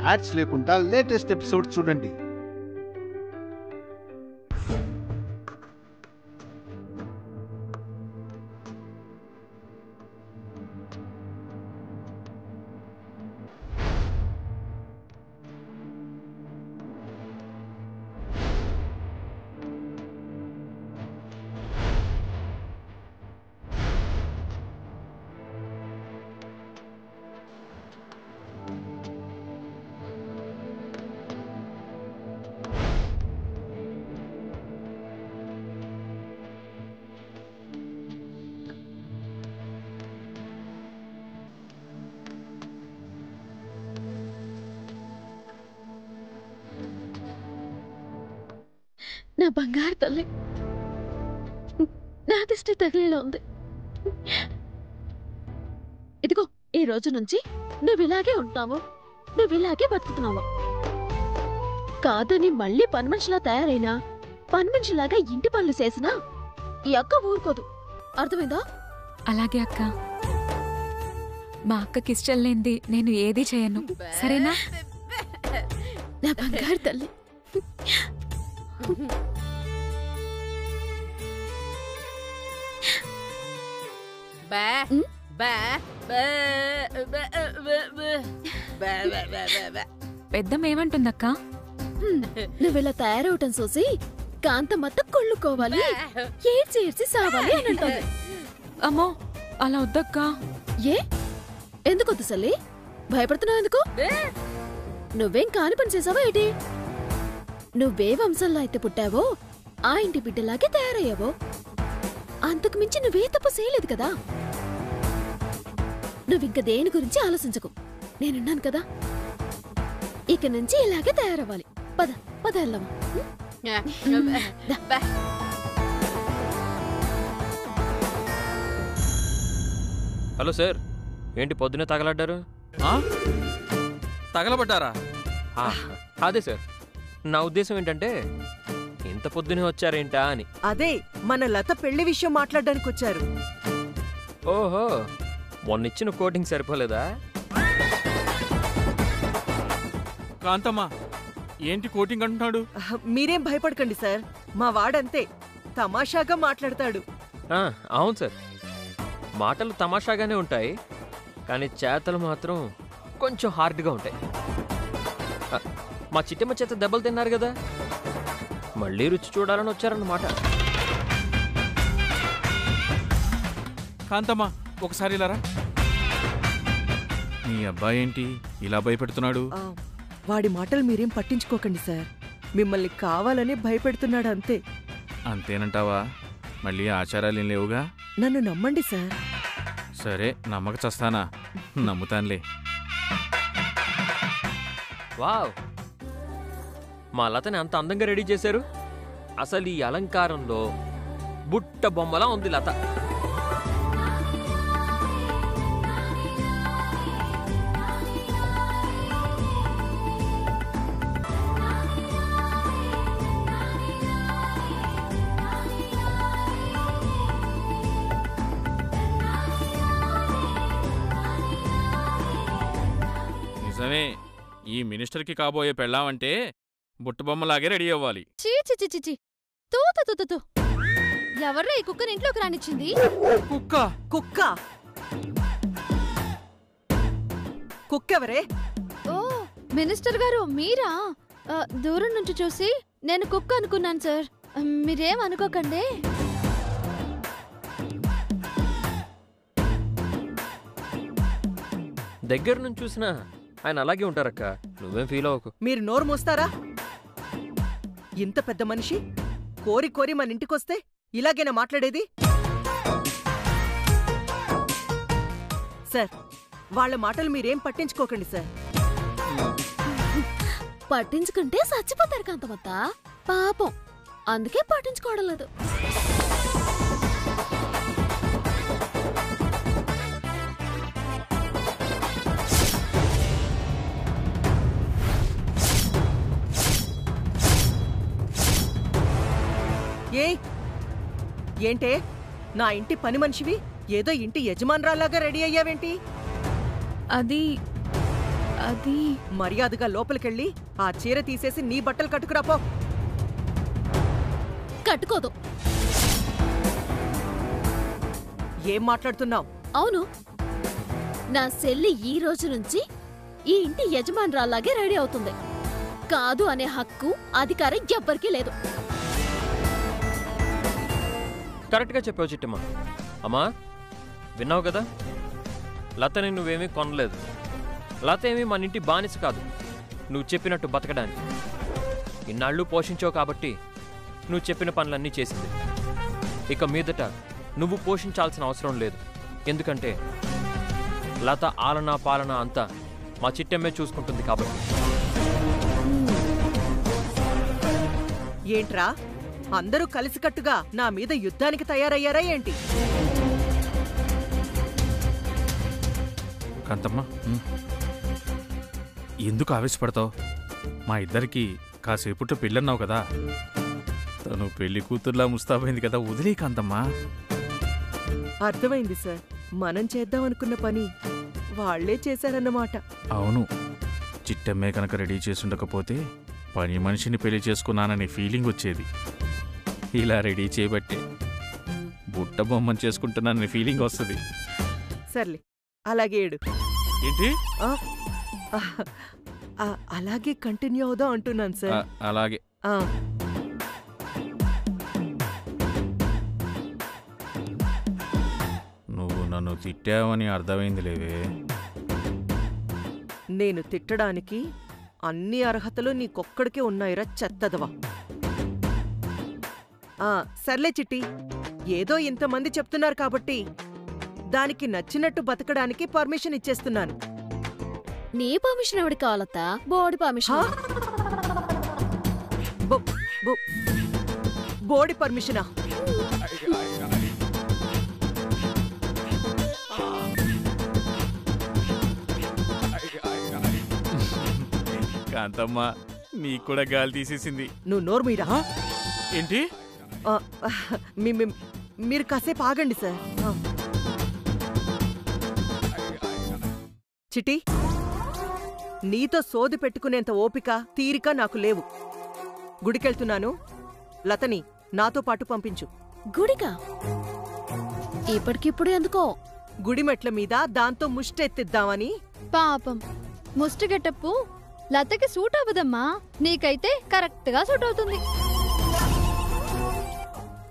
Ads లేకుండా latest episode చూడండి. నా బంగారు తల్లి, నా దిష్టి తగిలేలా ఉంది. ఇదిగో ఈ రోజు నుంచి నువ్వు ఇలాగే ఉంటావు, నువ్వు ఇలాగే బతుకుతున్నావు. కాదని మళ్ళీ పని మనిషిలా తయారైనా, పని మనిషిలాగా ఇంటి పనులు చేసినా ఈ అక్క ఊరుకోదు. అర్థమైందా? అలాగే అక్క. మా అక్కకి ఇష్టం లేనిది నేను ఏది చేయను, సరేనా? నా బంగారు తల్లి. పెద్దమేమంటుందక్క? నువ్విలా తయారవటం చూసి కాంతమ్మత్త కొళ్ళుకోవాలి, ఏడ్చి ఏడ్చి సావాలి అని అంటుంది. అమ్మో అలా వద్దక్క. ఏ ఎందుకొద్దు సల్లి? భయపడుతున్నావు ఎందుకు? నువ్వేం కాని పని చేసావా ఏంటి? నువ్వే వంశంలో అయితే పుట్టావో ఆ ఇంటి బిడ్డలాగే తయారయ్యావో. అంతకు మించి నువ్వే తప్పు చేయలేదు కదా. నువ్వింక దేని గురించి ఆలోచించకు, నేనున్నాను కదా. ఇక నుంచి ఇలాగే తయారవ్వాలి. పద పద వెళ్దామా. హలో సార్, ఏంటి పొద్దునే తగలడ్డారు? తగలబడ్డారా? అదే సార్, నా ఉద్దేశం ఏంటంటే ఇంత పొద్దునే వచ్చారేంటా అని. అదే మన లత పెళ్లి విషయం మాట్లాడడానికి వచ్చారు. ఓహో, మొన్నిచ్చిన కోటింగ్ సరిపోలేదా? కాంతమ్మా, ఏంటి కోటింగ్ అంటున్నాడు? మీరేం భయపడకండి సార్, మా వాడంతే తమాషాగా మాట్లాడతాడు. అవును సార్, మాటలు తమాషాగానే ఉంటాయి, కానీ చేతలు మాత్రం కొంచెం హార్డ్గా ఉంటాయి. మా చిట్టమ్మ చేత దెబ్బలు తిన్నారు కదా, మళ్ళీ రుచి చూడాలని వచ్చారన్నమాట. కాంతమ్మా, ఒకసారి ఇలారా. మీ అబ్బాయి ఏంటి ఇలా భయపెడుతున్నాడు? వాడి మాటలు మీరేం పట్టించుకోకండి సార్, మిమ్మల్ని కావాలని భయపెడుతున్నాడు అంతే. అంతేనంటావా? మళ్ళీ ఆచారాలు ఏం లేవుగా? నన్ను నమ్మండి సార్. సరే, నమ్మక చస్తానా? నమ్ముతానులే. వావ్, మా లతని అంత అందంగా రెడీ చేశారు. అసలు ఈ అలంకారంలో బుట్ట బొమ్మలా ఉంది లత. నిజమే, ఈ మినిస్టర్కి కాబోయే పెళ్ళామంటే బుట్టబొమ్మలాగే రెడీ అవ్వాలి. చీ, తూ. ఎవర్రా ఈ కుక్కని ఇంట్లోకి రానిచ్చింది? కుక్క? కుక్క? కుక్కెవరే? ఓ మినిస్టర్ గారు మీరా? దూరం నుంచి చూసి నేను కుక్క అనుకున్నాను సార్, మీరేం అనుకోకండి. దగ్గర నుంచి చూసినా ఆయన అలాగే ఉంటారక్క, నువ్వేం ఫీల్ అవ్వకు. మీరు నోరు మోస్తారా? ఇంత పెద్ద మనిషి కోరి కోరి మన ఇంటికొస్తే ఇలాగేనా మాట్లాడేది? సార్, వాళ్ళ మాటలు మీరేం పట్టించుకోకండి సార్. పట్టించుకుంటే చచ్చిపోతారు కాంతమత్త, పాపం, అందుకే పట్టించుకోవడం లేదు. ఏంటే నా ఇంటి పని మనిషివి ఏదో ఇంటి యజమానురాలాగా రెడీ అయ్యావేంటి? అది మర్యాదగా లోపలికెళ్ళి ఆ చీర తీసేసి నీ బట్టలు కట్టుకురాపో. కట్టుకోదు. ఏం మాట్లాడుతున్నావు? అవును, నా చెల్లి ఈ రోజు నుంచి ఈ ఇంటి యజమానురాల్లాగే రెడీ అవుతుంది. కాదు అనే హక్కు, అధికారం ఎవ్వరికీ లేదు. కరెక్ట్గా చెప్పావు చిట్టమ్మ. అమ్మా విన్నావు కదా, లతని నువ్వేమీ కొనలేదు. లత ఏమీ మన ఇంటి బానిస కాదు, నువ్వు చెప్పినట్టు బతకడానికి. ఇన్నాళ్ళు పోషించావు కాబట్టి నువ్వు చెప్పిన పనులన్నీ చేసింది. ఇక మీదట నువ్వు పోషించాల్సిన అవసరం లేదు. ఎందుకంటే లత ఆలనా పాలన అంతా మా చిట్టమ్మే చూసుకుంటుంది కాబట్టి. ఏంట్రా, అందరూ కలిసికట్టుగా నా మీద యుద్ధానికి తయారయ్యారా ఏంటి? కాంతమ్మ, ఎందుకు ఆవేశపడతావు? మా ఇద్దరికి కాసేపుట్లో పెళ్ళన్నావు కదా, తను పెళ్లి కూతుర్లా ముస్తాబైంది కదా, వదిలే కాంతమ్మా. అర్థమైంది సార్, మనం చేద్దామనుకున్న పని వాళ్లే చేశారన్నమాట. అవును, చిట్టమ్మే కనుక రెడీ చేసుండకపోతే పని మనిషిని పెళ్లి చేసుకున్నాననే ఫీలింగ్ వచ్చేది. ఇలా రెడీ చేయబట్టే బుట్ట బొమ్మని చేసుకుంటున్నాననే ఫీలింగ్ వస్తుంది. సర్లే, అలాగే ఏడు. ఏంటి? అలాగే కంటిన్యూ అవుదాం అంటున్నాను సార్. అలాగే. నువ్వు నన్ను తిట్టావని అర్థమైంది లేవే. నేను తిట్టడానికి అన్ని అర్హతలు నీకొక్కడికే ఉన్నాయిరా చెత్తదవా. సర్లే చిట్టి, ఏదో ఇంతమంది చెప్తున్నారు కాబట్టి దానికి నచ్చినట్టు బతకడానికి పర్మిషన్ ఇచ్చేస్తున్నాను. నీ పర్మిషన్ ఎవరికి కావాలత్తా? బోడి పర్మిషన్. బోడి పర్మిషనా? కాంతమ్మ, నీకు కూడా గాలి తీసేసింది. నువ్వు నోర్మీరా. ఏంటి? మీరు కాసేపు ఆగండి సార్. చిట్టి, నీతో సోది పెట్టుకునేంత ఓపిక, తీరిక నాకు లేవు. గుడికెళ్తున్నాను, లతని నాతో పాటు పంపించు. గుడికా? ఇప్పటికిప్పుడు ఎందుకో? గుడి మెట్ల మీద దాంతో ముష్టెత్తిద్దామని. పాపం, ముష్టి గెటప్పు లతకి సూట్ అవ్వదమ్మా, నీకైతే కరెక్ట్ గా సూట్ అవుతుంది.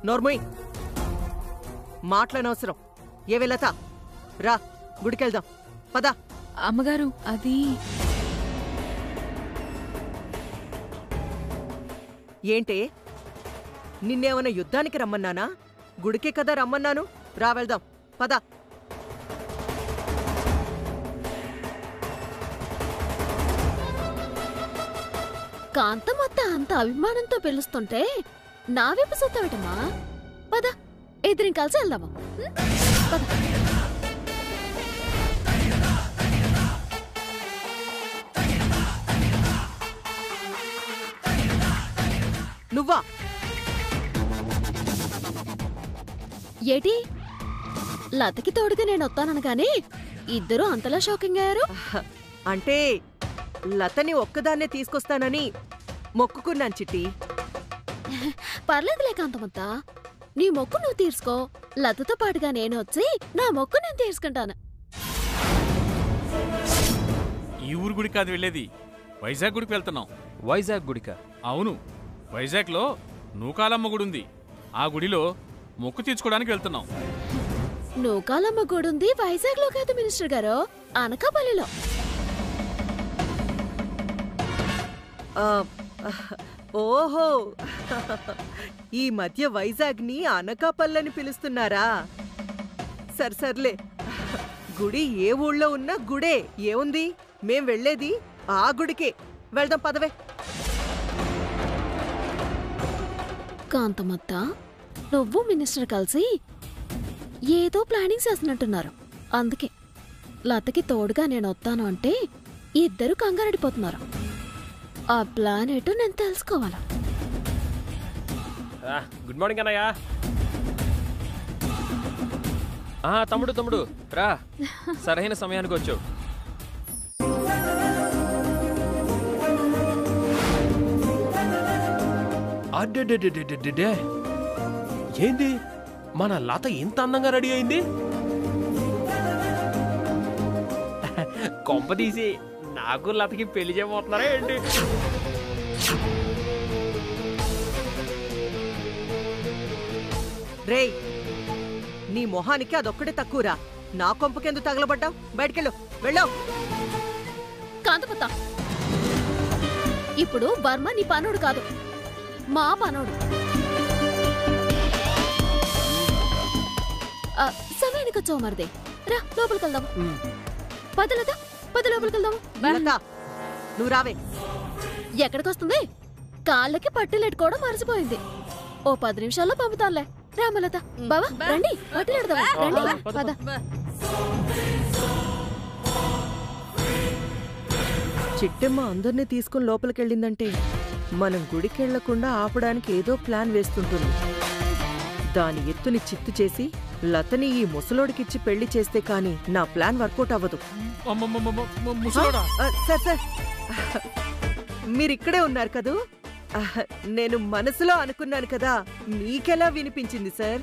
నోర్మోయ్, మాటలనవసరం. ఏవే లత, రా గుడికెళ్దాం, పద. అమ్మగారు, అది ఏంటే, నిన్నేమన్నా యుద్ధానికి రమ్మన్నానా? గుడికే కదా రమ్మన్నాను. రా వెళ్దాం, పద. కాంతమత్త అంత అభిమానంతో పిలుస్తుంటే నా వైపు చూస్తావిటమ్మా. పద, ఇద్దరిని కలిసి వెళ్దామా? పద. నువ్వా? ఏటి, లతకి తోడుగా నేను వస్తాననగాని ఇద్దరూ అంతలా షాకింగ్ అయ్యారు. అంటే లతని ఒక్కదాన్నే తీసుకొస్తానని మొక్కుకున్నాను చిట్టి. పర్లేదులే కాంతమత్త, నీ మొక్కు నువ్వు తీర్చుకో. లతతో పాటుగా నేను వచ్చి నా మొక్కు నేను తీర్చుకుంటాను. ఈ ఊరు గుడి కాదు వెళ్ళేది, వైజాగ్ గుడికి వెళ్తున్నాం. వైజాగ్ గుడికా? అవును, వైజాగ్లో నూకాలమ్మ గుడి ఉంది. ఆ గుడిలో మొక్కు తీర్చుకోవడానికి వెళ్తున్నాం. నూకాలమ్మ గుడుంది వైజాగ్ లో కాదు మినిస్టర్ గారు, అనకాపల్లిలో. ఓహో, ఈ మధ్య వైజాగ్ ని అనకాపల్లని పిలుస్తున్నారా? సర్లే, గుడి ఏ ఊళ్ళో ఉన్నా గుడే. ఏముంది, మేం వెళ్లేది ఆ గుడికే. వెళ్దాం పదవే. కాంతమత్త, నువ్వు మినిస్టర్ కలిసి ఏదో ప్లానింగ్ చేస్తున్నట్టున్నారు. అందుకే లతకి తోడుగా నేను వస్తాను అంటే ఇద్దరు కంగారడిపోతున్నారు. ఆ ప్లాన్ ఏంటో నేను తెలుసుకోవాలా? గుడ్ మార్నింగ్ అన్నయ్య. తమ్ముడు రా, సరైన సమయానికి వచ్చావు. అడ్డే ఏంది మన లత ఇంత అందంగా రెడీ అయింది? కొంప తీసి నాకు లతకి పెళ్లి చేయబోతున్నారా ఏంటి? రేయ్, నీ మొహానికి అదొక్కడే తక్కువరా. నా కొంపకెందుకు తగలబడ్డావు? బయటికెళ్ళు, వెళ్ళావు. కాంతపుత్త, ఇప్పుడు వర్మ నీ పనోడు కాదు, మా పనోడు. సమయానికి వచ్చావు మరిదే. రా లోపలికి వెళ్దాము. పదలదా, పద లోపలికి వెళ్దాము. నువ్వు రావే. ఎక్కడికి వస్తుంది? కాళ్ళకి పట్టిలెట్టుకోవడం మర్చిపోయింది. ఓ 10 నిమిషాల్లో పంపుతానులే. రామలత బావా రండి, పట్టిలెడదాం రండి. పద. చిట్టమ్మ అందరినీ తీసుకుని లోపలికెళ్ళిందంటే మనం గుడికెళ్లకుండా ఆపడానికి ఏదో ప్లాన్ వేస్తుంటుంది. దాని ఎత్తుని చిత్తు చేసి లతని ఈ ముసలోడికిచ్చి పెళ్లి చేస్తే కాని నా ప్లాన్ వర్కౌట్ అవ్వదు. సార్ సార్, మీరిక్కడే ఉన్నారు కదూ? నేను మనసులో అనుకున్నాను కదా, మీకెలా వినిపించింది సార్?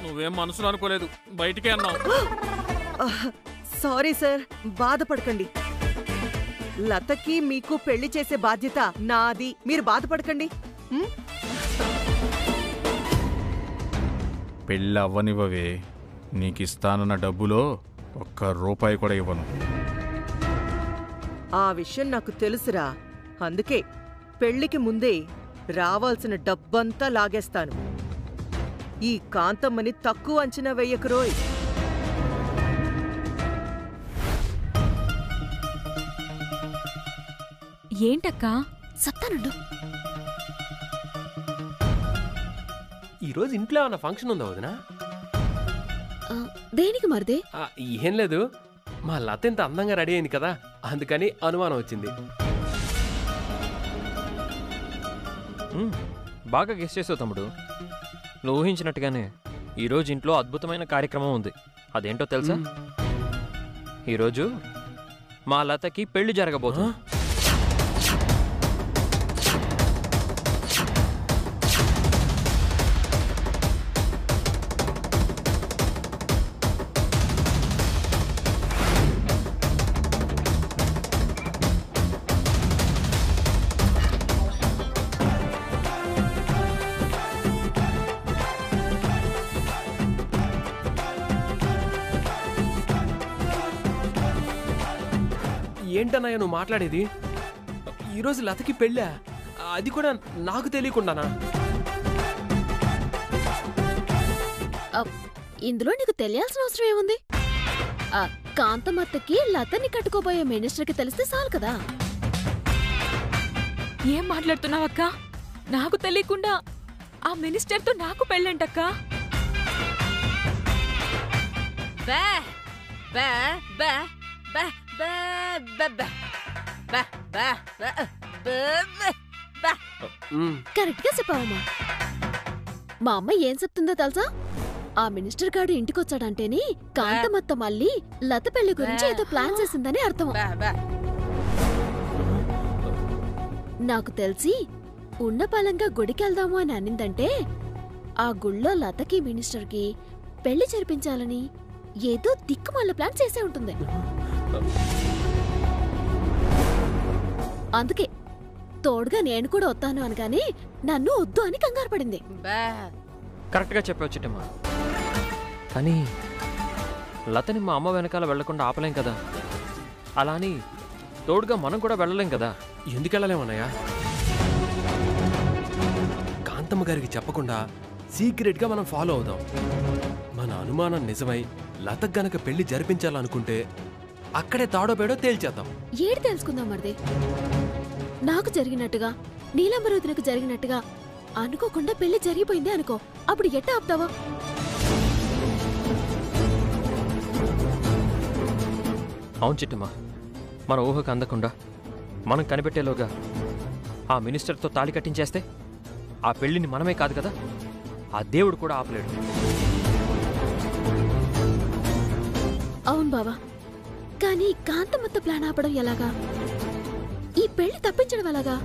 నువ్వేం మనసులో అనుకోలేదు, బయటికే అన్నావు. సారీ సార్, బాధపడకండి. లతకి మీకు పెళ్లి చేసే బాధ్యత నాది, మీరు బాధపడకండి. పెళ్ళి అవ్వనివ్వవే, నీకిస్తానన్న డబ్బులో ₹1 కూడా ఇవ్వను. ఆ విషయం నాకు తెలుసురా. అందుకే పెళ్లికి ముందే రావాల్సిన డబ్బంతా లాగేస్తాను. ఈ కాంతమ్మని తక్కువ అంచనా వెయ్యకురోయ్. ఏంటక్కా? చెప్తానుండు. ఈరోజు ఇంట్లో ఏమన్నా ఫంక్షన్ ఉందా వదినా? దేనికి మరిదే? ఏం లేదు, మా లత ఇంత అందంగా రెడీ అయింది కదా, అందుకని అనుమానం వచ్చింది. బాగా గెస్ చేసావు తమ్ముడు. నువ్వు ఊహించినట్టుగానే ఈరోజు ఇంట్లో అద్భుతమైన కార్యక్రమం ఉంది. అదేంటో తెలుసా? ఈరోజు మా లతకి పెళ్లి జరగబోతుంది. ఏంటన్నయ్య నువ్వు మాట్లాడేది? ఈరోజు లతకి పెళ్ళా? అది కూడా నాకు తెలియకుండానా? ఇందులో నీకు తెలియాల్సిన అవసరం ఏముంది? కాంతమత్తకి లతని కట్టుకోబోయే మినిస్టర్కి తెలిస్తే చాలు కదా. ఏం మాట్లాడుతున్నావక్కా? నాకు తెలియకుండా ఆ మినిస్టర్తో నాకు పెళ్ళంటక్కా? కరెక్ట్ గా చెప్పావమ్మా. మా అమ్మ ఏం చెప్తుందో తెలుసా? ఆ మినిస్టర్ గాడు ఇంటికొచ్చాడంటేని కాంతమత్త మళ్ళీ లత పెళ్లి గురించి ఏదో ప్లాన్ చేసిందని అర్థం. నాకు తెలిసి ఉన్న పలంగా గుడికెళ్దాము అని అనిందంటే ఆ గుళ్ళో లతకి మినిస్టర్కి పెళ్లి జరిపించాలని ఏదో దిక్కుమాల ప్లాన్ చేసే ఉంటుంది. అందుకే తోడుగా నేను కూడా వస్తాను అనగానే నన్ను వద్దు అని కంగారు పడింది. కరెక్ట్గా చెప్పావు చిట్టమ్మ. కానీ లతని మా అమ్మ వెనకాల వెళ్లకుండా ఆపలేం కదా. అలా అని తోడుగా మనం కూడా వెళ్ళలేం కదా. ఎందుకు వెళ్ళలేమన్నయ్యా? కాంతమ్మ గారికి చెప్పకుండా సీక్రెట్గా మనం ఫాలో అవుదాం. మన అనుమానం నిజమై లతకు గనక పెళ్లి జరిపించాలనుకుంటే అక్కడే తాడో పేడో తేల్చేద్దాం. ఏడు తెలుసుకుందాం మరిది. నాకు జరిగినట్టుగా నీలంబరూతులకు జరిగినట్టుగా అనుకోకుండా పెళ్లి జరిగిపోయింది అనుకో, అప్పుడు ఎట్టా ఆపుతావా? అవును చిట్టమ్మ, మన ఊహకు అందకుండా మనం కనిపెట్టేలోగా ఆ మినిస్టర్తో తాళి కట్టించేస్తే ఆ పెళ్లిని మనమే కాదు కదా, ఆ దేవుడు కూడా ఆపలేడు. అవును బావా, కానీ కాంతమత్త ప్లాన్ ఆపడం ఎలాగా? ఈ పెళ్లి తప్పించడం ఎలాగా?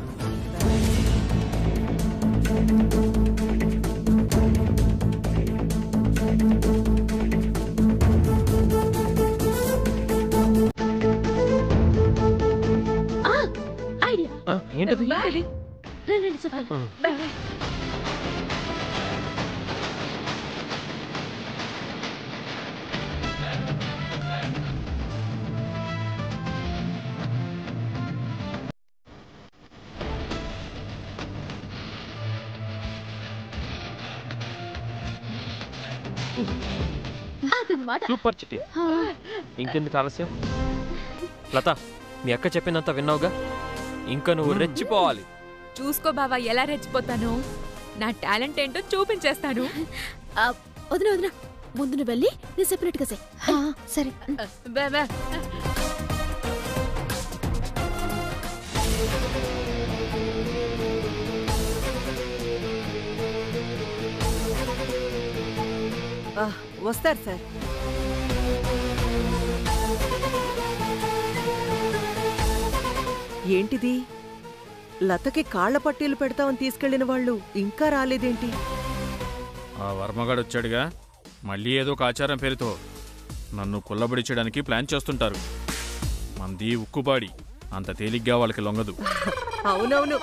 ఏంటది? సూపర్ చిట్టి. ఇంకెందుకు ఆలస్యం? లత, మీ అక్క చెప్పినంత విన్నావుగా, ఇంకా నువ్వు రెచ్చిపోవాలి. చూసుకో బావా ఎలా రెచ్చిపోతాను. నా టాలెంట్ ఏంటో చూపించేస్తాను. వదిన వదిన, ముందు నువ్వు వెళ్ళి నేను సెపరేట్ గా సరే. వస్తారు సార్. ఏంటిది? లతకి కాళ్ల పట్టీలు పెడతామని తీసుకెళ్లిన వాళ్ళు ఇంకా రాలేదేంటి? ఆ వర్మగాడు వచ్చాడుగా, మళ్ళీ ఏదో ఒక ఆచారం పేరుతో నన్ను కుల్లబడిచ్చడానికి ప్లాన్ చేస్తుంటారు. మంది ఉక్కుబాడి, అంత తేలిగ్గా వాళ్ళకి లొంగదు. అవునవును,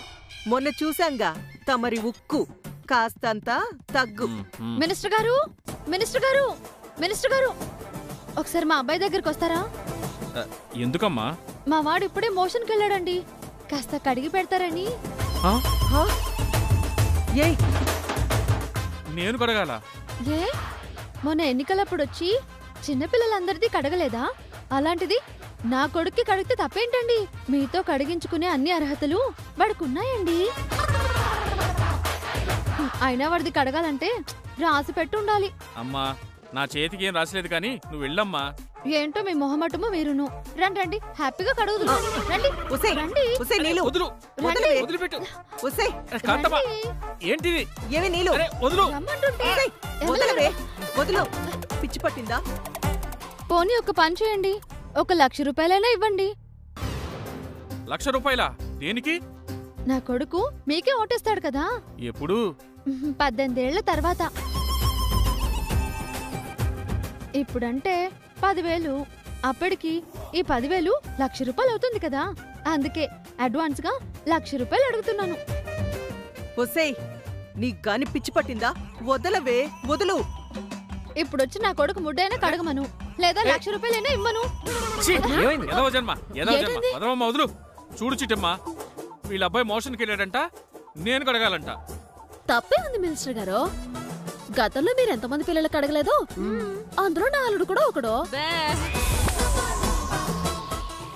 మొన్న చూశాంగా తమరి ఉక్కు కాస్తంత తగ్గు. మినిస్టర్ గారు, మినిస్టర్ గారు, మినిస్టర్ గారు, ఒకసారి మా అబ్బాయి దగ్గరికి వస్తారా? ఎందుకమ్మా? మా వాడు ఇప్పుడే మోషన్కి వెళ్ళాడండి, కాస్త కడిగి పెడతారని. నేను కడగాల? ఏ, మొన్న ఎన్నికలప్పుడు వచ్చి చిన్నపిల్లలందరిది కడగలేదా? అలాంటిది నా కొడుక్కి కడిగితే తప్పేంటండి? మీతో కడిగించుకునే అన్ని అర్హతలు వాడికున్నాయండి. అయినా వాడిది కడగాలంటే రాసి పెట్టి ఉండాలి. అమ్మా, నా చేతికి ఏం రాసలేదు కానీ నువ్వు వెళ్ళమ్మా. ఏంటో మీ మొహమటము మీరును. రండి రండి, హ్యాపీగా కడుగుదు. రండి రండి. ఏంటిది? ఏమి నీళ్ళు? రమ్మంటుంటే వదులు. పిచ్చి పట్టిందా? పోనీ ఒక పని చేయండి, 1,00,000 రూపాయలైనా ఇవ్వండి. 1,00,000 రూపాయలా? దేనికి? నా కొడుకు మీకే ఓటేస్తాడు కదా. ఎప్పుడు? 18 ఏళ్ల తర్వాత. ఇప్పుడంటే 10,000, అప్పటికి ఈ 10,000 1,00,000 రూపాయలు అవుతుంది కదా. అందుకే అడ్వాన్స్ గా 1,00,000 రూపాయలు అడుగుతున్నాను. ఒసేయ్, నీకు గాని పిచ్చి పట్టిందా? వదలవే, వదులు. ఇప్పుడొచ్చి నా కొడుకు ముడ్డైనా కడగమను, లేదా 1,00,000 రూపాయలైనా ఇమ్మను. వదులు. చూడు చిట్టమ్మా, వీళ్ళ అబ్బాయి మోషన్కి వెళ్ళాడంట, నేను కడగాలంట. తప్పే ఉంది మినిస్టర్ గారు. గతంలో మీరు ఎంతమంది పిల్లలు కడగలేదు, అందులో నా అల్లుడు కూడా ఒకడు.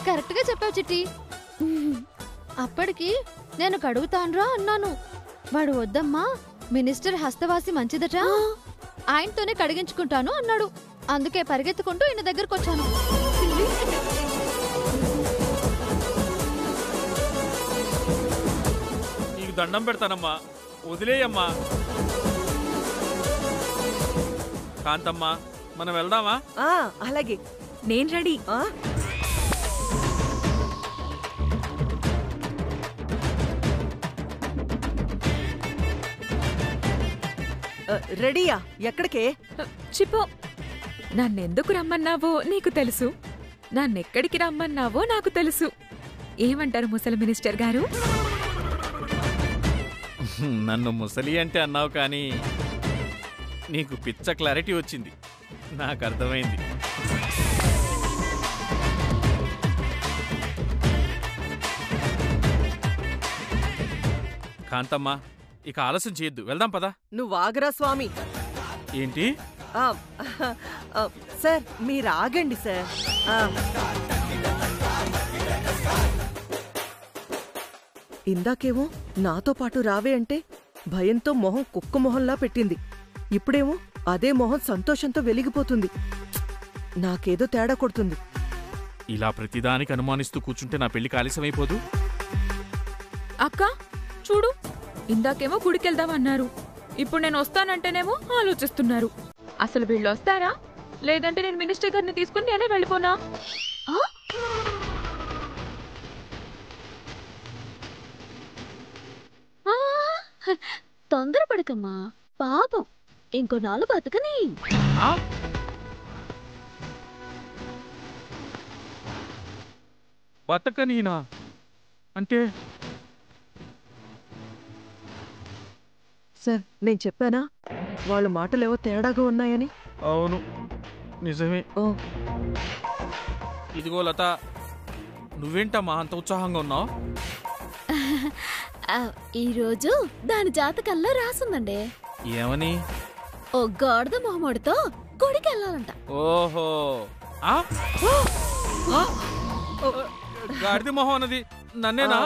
కరెక్ట్ గా చెప్పావు చిట్టి. అప్పటికి నేను కడుగుతాన్రా అన్నాను. వాడు వద్దమ్మా, మినిస్టర్ హస్తవాసి మంచిదట, ఆయనతోనే కడిగించుకుంటాను అన్నాడు. అందుకే పరిగెత్తుకుంటూ ఈయన దగ్గరకు వచ్చాను. నీకు దండం పెడతానమ్మా, వదిలేయమ్మా. కాంతమ్మా, మనం వెళ్దామా? అలాగే, నేను రెడీ. రెడీయా? ఎక్కడికే? చిపో, నన్నెందుకు రమ్మన్నావో నీకు తెలుసు, నన్నెక్కడికి రమ్మన్నావో నాకు తెలుసు. ఏమంటారు ముసలి మినిస్టర్ గారు? నన్ను ముసలి అంటే అన్నావు కానీ నీకు పిచ్చ క్లారిటీ వచ్చింది, నాకు అర్థమైంది. కాంతమ్మా, ఇక ఆలస్యం చేయొద్దు, వెళ్దాం పదా. నువ్వు ఆగరా స్వామి. ఏంటి? సార్ మీరు ఆగండి సార్. ఇందాకేమో నాతో పాటు రావే అంటే భయంతో మొహం కుక్క మొహంలా పెట్టింది. ఇప్పుడేమో అదే మొహం సంతోషంతో వెలిగిపోతుంది. నాకేదో తేడా కొడుతుంది. ఇలా ప్రతిదానికి అనుమానిస్తూ కూర్చుంటే నా పెళ్లికి ఆలస్యమైపోదు. అక్క చూడు, ఇందాకేమో గుడికెళ్దామన్నారు, ఇప్పుడు నేను వస్తానంటేనేమో ఆలోచిస్తున్నారు. అసలు వీళ్ళు వస్తారా, లేదంటే నేను మినిస్టర్ గారిని తీసుకుని నేనే వెళ్ళిపోనా? తొందరపడకమ్మా, పాపం ఇంకో 4 బతకని. బతకనీనా అంటే? సార్, నేను చెప్పానా వాళ్ళ మాటలేవో తేడాగా ఉన్నాయని? అవును, నిజమే. ఓ, ఇదిగో లత, నువ్వేంటమ్మా అంత ఉత్సాహంగా ఉన్నావు? ఈరోజు దాని జాతకంలో రాసిందండి, ఏమని? ఓ గాడిద మొహమ్మడితో గుడికి వెళ్ళాలంట. ఓహో, గాడిద మొహం అన్నది నన్నేనా?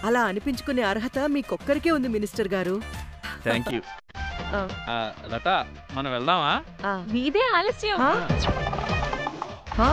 అలా అనిపించుకునే అర్హత మీకొక్కరికే ఉంది మినిస్టర్ గారు. Thank you. లత, మనం వెళ్దామా? మీదే ఆలస్యం. ఆ?